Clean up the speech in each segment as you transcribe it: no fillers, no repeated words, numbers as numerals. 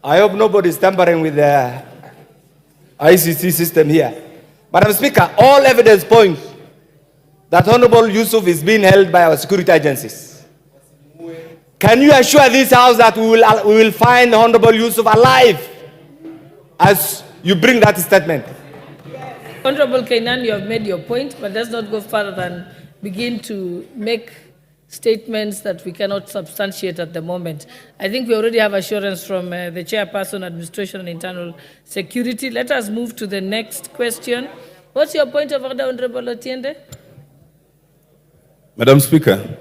I hope nobody is tampering with the ICC system here. Madam Speaker, all evidence points that Honorable Yusuf is being held by our security agencies. Can you assure this House that we will find Honorable Yusuf alive as you bring that statement? Honorable Kainan, you have made your point, but let's not go further than begin to make statements that we cannot substantiate at the moment. I think we already have assurance from the Chairperson, Administration and Internal Security. Let us move to the next question. What's your point of order, Honorable Otiende? Madam Speaker,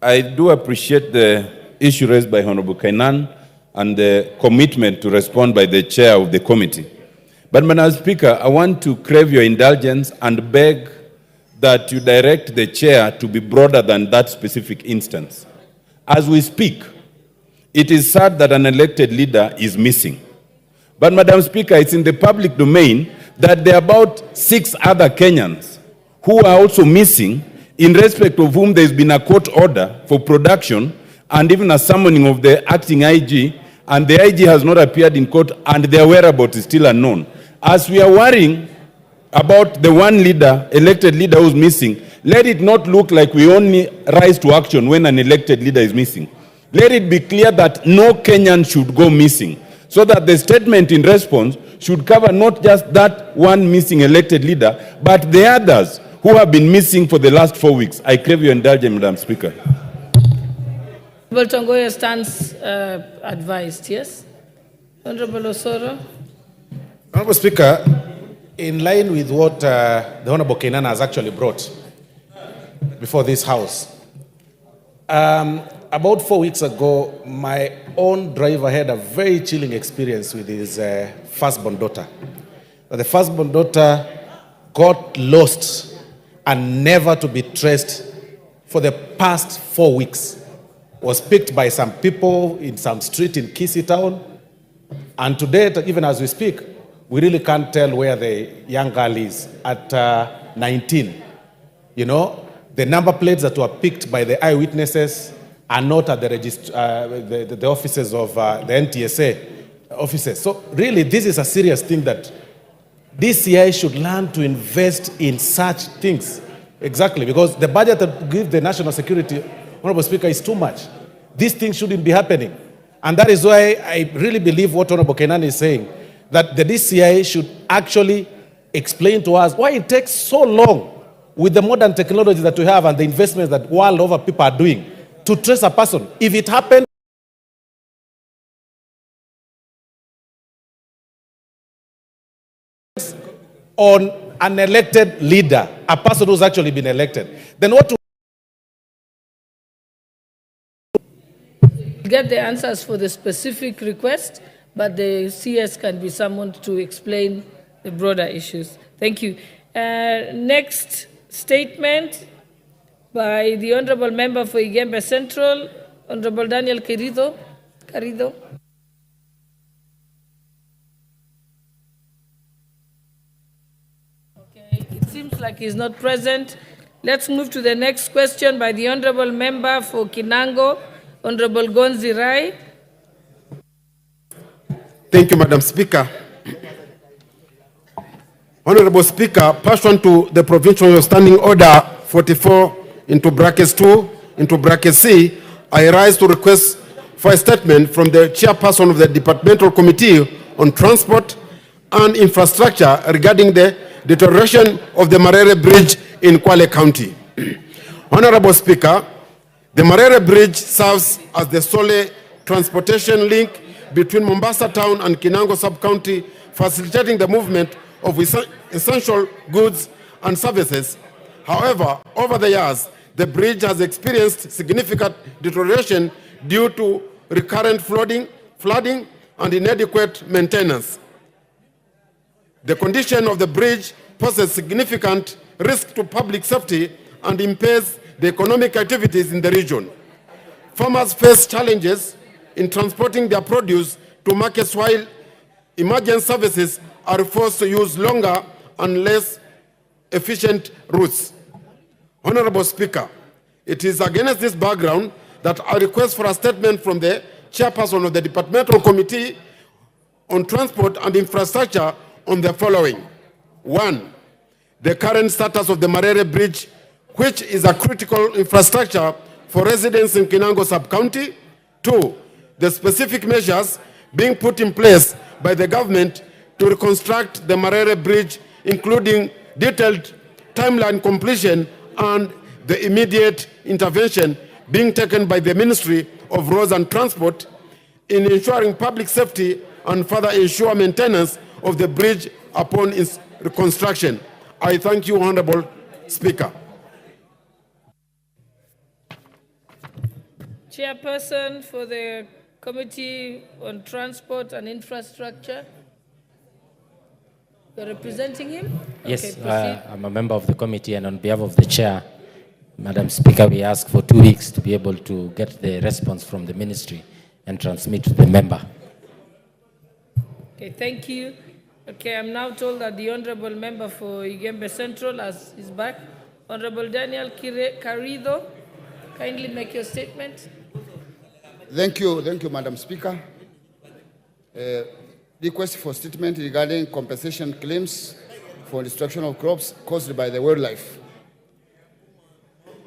I do appreciate the issue raised by Honorable Kainan and the commitment to respond by the chair of the committee. But Madam Speaker, I want to crave your indulgence and beg that you direct the chair to be broader than that specific instance. As we speak, it is sad that an elected leader is missing. But Madam Speaker, it's in the public domain that there are about 6 other Kenyans who are also missing, in respect of whom there's been a court order for production and even a summoning of the acting IG, and the IG has not appeared in court and their whereabouts is still unknown. As we are worrying about the one leader, elected leader who's missing, let it not look like we only rise to action when an elected leader is missing. Let it be clear that no Kenyan should go missing, so that the statement in response should cover not just that one missing elected leader, but the others who have been missing for the last 4 weeks. I crave your indulgence, Madam Speaker. Honorable Tongoya stands advised, yes? Honorable Osoro. Honorable Speaker, in line with what the Honorable Kainan has actually brought before this House, about 4 weeks ago, my own driver had a very chilling experience with his firstborn daughter. The firstborn daughter got lost and never to be traced for the past 4 weeks. Was picked by some people in some street in Kisii town. And today, even as we speak, we really can't tell where the young girl is at 19. You know, the number plates that were picked by the eyewitnesses are not at the offices of the NTSA offices. So really, this is a serious thing that DCI should learn to invest in such things. Exactly, because the budget that gives the national security, Honorable Speaker, is too much. These things shouldn't be happening. And that is why I really believe what Honorable Kainan is saying, that the DCI should actually explain to us why it takes so long with the modern technology that we have and the investments that world over people are doing to trace a person. If it happened on an elected leader, a person who's actually been elected, then what to get the answers for the specific request, but the CS can be summoned to explain the broader issues. Thank you. Next statement by the Honorable Member for Igembe Central, Honorable Daniel Carrido. Okay, it seems like he's not present. Let's move to the next question by the Honorable Member for Kinango, Honorable Gonzi Rai. Thank you, Madam Speaker. Honorable Speaker, pursuant to the Provincial Standing Order 44 into brackets 2 into bracket C, I rise to request for a statement from the Chairperson of the Departmental Committee on Transport and Infrastructure regarding the deterioration of the Marere Bridge in Kwale County. Honorable Speaker, the Marere Bridge serves as the sole transportation link between Mombasa Town and Kinango Sub-County, facilitating the movement of essential goods and services. However, over the years, the bridge has experienced significant deterioration due to recurrent flooding and inadequate maintenance. The condition of the bridge poses significant risk to public safety and impairs the economic activities in the region. Farmers face challenges in transporting their produce to markets, while emergency services are forced to use longer and less efficient routes. Honorable Speaker, it is against this background that I request for a statement from the Chairperson of the Departmental Committee on transport and infrastructure on the following. 1. The current status of the Marere Bridge, which is a critical infrastructure for residents in Kinango sub-county. 2. The specific measures being put in place by the government to reconstruct the Marere Bridge, including detailed timeline completion and the immediate intervention being taken by the Ministry of Roads and Transport in ensuring public safety and further ensure maintenance of the bridge upon its reconstruction. I thank you, Honorable Speaker. Chairperson for the Committee on Transport and Infrastructure. You're representing him? Yes, Okay, I'm a member of the committee, and on behalf of the chair, Madam Speaker, we ask for 2 weeks to be able to get the response from the ministry and transmit to the member. Okay, thank you. Okay, I'm now told that the Honorable Member for Igembe Central is back. Honorable Daniel Carrido, kindly make your statement. Thank you, Madam Speaker. Request for statement regarding compensation claims for destruction of crops caused by the wildlife.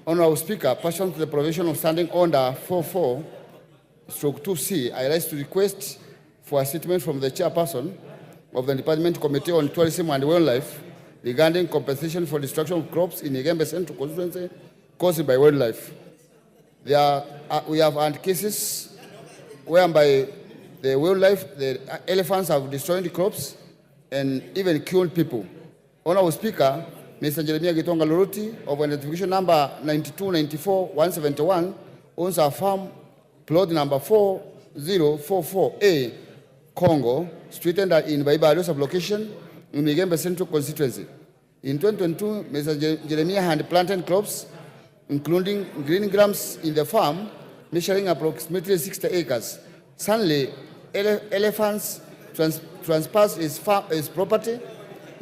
Honorable Speaker, pursuant to the provision of Standing Order 44/2C, I rise to request for a statement from the chairperson of the Department Committee on Tourism and Wildlife regarding compensation for destruction of crops in Igembe Central constituency caused by wildlife. We have had cases whereby the wildlife, the elephants have destroyed the crops and even killed people. Honorable Speaker, Mr. Jeremiah Gitonga Loroti of identification number 9294-171 owns a farm plot number 4044A, Congo, situated in Baibario sublocation in Igembe Central constituency. In 2022, Mr. Jeremiah had planted crops, including green grams in the farm, measuring approximately 60 acres. Suddenly, elephants trespassed his property,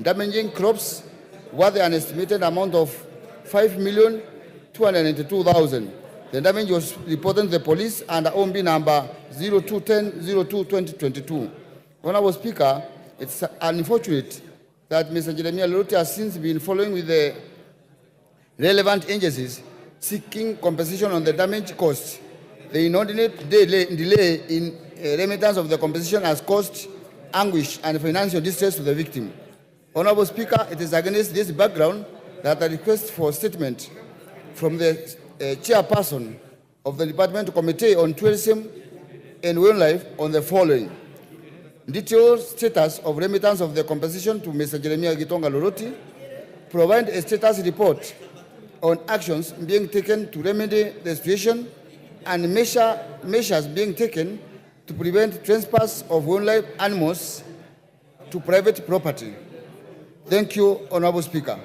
damaging crops worth an estimated amount of 5,292,000. The damage was reported to the police under OMB number 0210-02-2022. Honorable Speaker, it's unfortunate that Mr. Jeremiah Loroti has since been following with the relevant agencies seeking compensation on the damage caused. The inordinate delay in remittance of the compensation has caused anguish and financial distress to the victim. Honorable Speaker, it is against this background that I request for a statement from the chairperson of the Department Committee on Tourism and Wildlife on the following. Detailed status of remittance of the compensation to Mr. Jeremiah Gitonga Loroti. Provide a status report on actions being taken to remedy the situation and measures being taken to prevent trespass of wildlife animals to private property. Thank you, Honorable Speaker.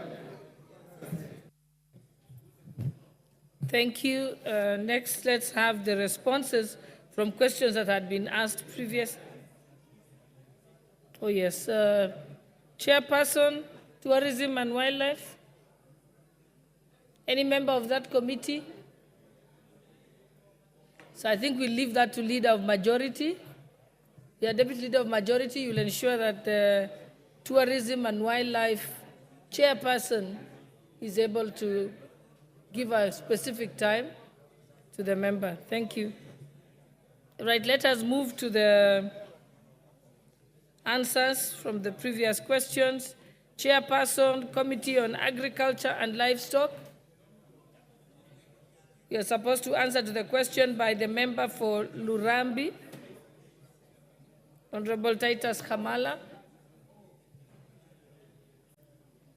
Thank you. Next, let's have the responses from questions that had been asked previously. Oh, yes. Chairperson, Tourism and Wildlife. Any member of that committee? So I think we'll leave that to Leader of Majority. The Deputy Leader of Majority, you'll ensure that the Tourism and Wildlife Chairperson is able to give a specific time to the member. Thank you. Right, let us move to the answers from the previous questions. Chairperson, Committee on Agriculture and Livestock. You're supposed to answer to the question by the member for Lurambi, Honorable Titus Kamala.